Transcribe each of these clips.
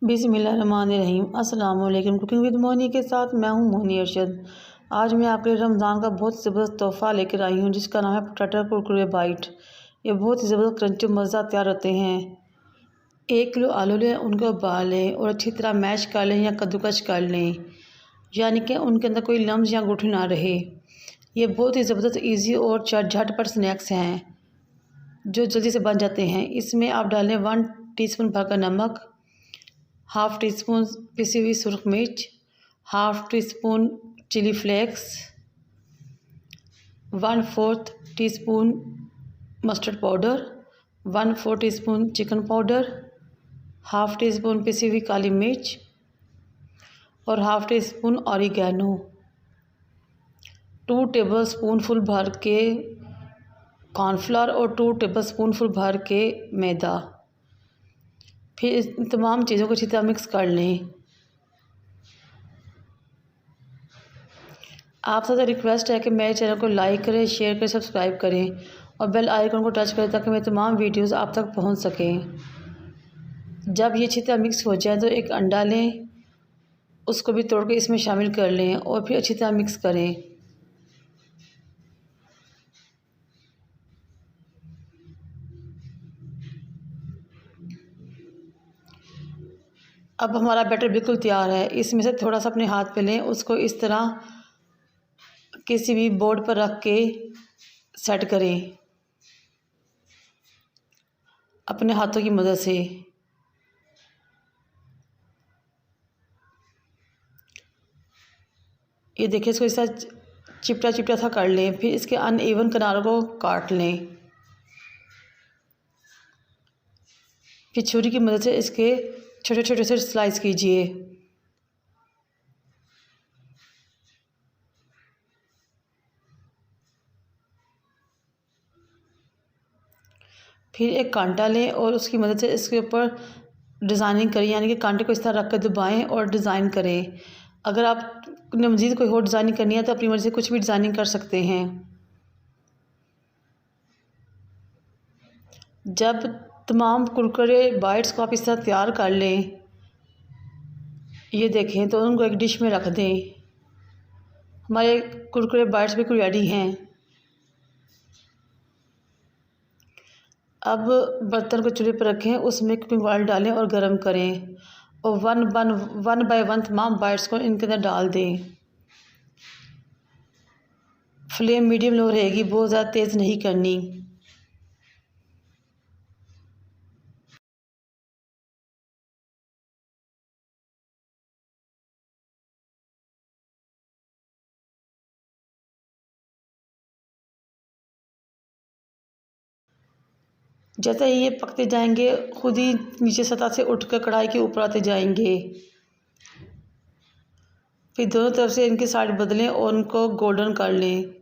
बिस्मिल्लाहिर्रहमानिर्रहीम। अस्सलाम वालेकुम। कुकिंग विद मोनी के साथ मैं हूं मोनी अरशद। आज मैं आपके लिए रमज़ान का बहुत ज़बरदस्त तोहफ़ा लेकर आई हूं जिसका नाम है पोटैटो कुरकुरे बाइट। ये बहुत ही ज़बरदस्त क्रंची मज़ा तैयार होते हैं। 1 किलो आलू लें, उनको उबाल लें और अच्छी तरह मैश कर लें या कद्दूकस कर लें, यानी कि उनके अंदर कोई लम्स या गुठली ना रहे। ये बहुत ही ज़बरदस्त ईजी और झटपट स्नैक्स हैं जो जल्दी से बन जाते हैं। इसमें आप डालें 1 टीस्पून भरकर नमक, हाफ़ टी स्पून पिसी हुई सुरख मिर्च, half teaspoon chilli flakes, 1/4 teaspoon mustard powder, 1/4 teaspoon chicken powder, half teaspoon पिसी हुई काली मिर्च और half teaspoon oregano, 2 tablespoon भर के कॉर्नफ्लोर और 2 टेबलस्पून भर के मैदा। फिर इन तमाम चीज़ों को अच्छी तरह मिक्स कर लें। आप सबसे रिक्वेस्ट है कि मेरे चैनल को लाइक करें, शेयर करें, सब्सक्राइब करें और बेल आइकन को टच करें ताकि मेरे तमाम वीडियोस आप तक पहुंच सकें। जब ये अच्छी तरह मिक्स हो जाए तो एक अंडा लें, उसको भी तोड़ के इसमें शामिल कर लें और फिर अच्छी तरह मिक्स करें। अब हमारा बैटर बिल्कुल तैयार है। इसमें से थोड़ा सा अपने हाथ पे लें, उसको इस तरह किसी भी बोर्ड पर रख के सेट करें अपने हाथों की मदद से। ये देखिए, इसको इस तरह चिपटा चिपटा सा कर लें। फिर इसके अनइवन किनारों को काट लें। फिर छुरी की मदद से इसके छोटे छोटे से स्लाइस कीजिए। फिर एक कांटा लें और उसकी मदद से इसके ऊपर डिज़ाइनिंग करें, यानी कि कांटे को इस तरह रख कर दबाएँ और डिज़ाइन करें। अगर आपने मज़ीद कोई और डिज़ाइनिंग करनी है तो अपनी मर्ज़ी से कुछ भी डिज़ाइनिंग कर सकते हैं। जब तमाम कुरकुरे बाइट्स को आप इस तरह तैयार कर लें, ये देखें, तो उनको एक डिश में रख दें। हमारे कुरकुरे बाइट्स बिल्कुल रेडी हैं। अब बर्तन को चूल्हे पर रखें, उसमें कुकिंग ऑयल डालें और गरम करें और वन बाय वन तमाम बाइट्स को इनके अंदर डाल दें। फ्लेम मीडियम लो रहेगी, बहुत ज़्यादा तेज़ नहीं करनी। जैसे ही ये पकते जाएंगे, खुद ही नीचे सतह से उठकर कढ़ाई के ऊपर आते जाएंगे। फिर दोनों तरफ से इनकी साइड बदलें और उनको गोल्डन कर लें।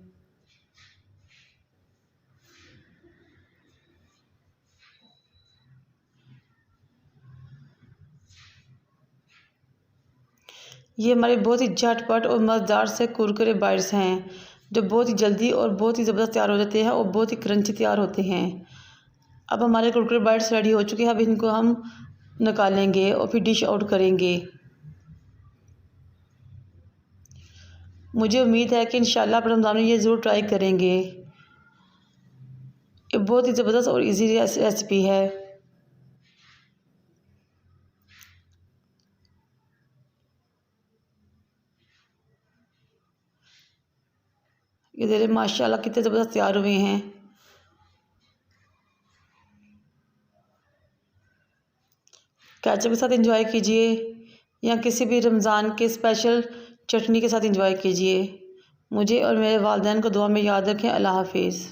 ये हमारे बहुत ही झटपट और मज़ेदार से कुरकुरे बाइट्स हैं जो बहुत ही जल्दी और बहुत ही ज़बरदस्त तैयार हो जाते हैं और बहुत ही क्रंची तैयार होते हैं। अब हमारे कुरकुरे बाइट्स रेडी हो चुके हैं। अब इनको हम निकालेंगे और फिर डिश आउट करेंगे। मुझे उम्मीद है कि इंशाल्लाह आप रमज़ान में ये ज़रूर ट्राई करेंगे। ये बहुत ही ज़बरदस्त और इजी रेसिपी है। ये देखिए माशाल्लाह कितने ज़बरदस्त तैयार हुए हैं। केचप के साथ एंजॉय कीजिए या किसी भी रमज़ान के स्पेशल चटनी के साथ एंजॉय कीजिए। मुझे और मेरे वालिदैन को दुआ में याद रखें। अल्लाह हाफिज़।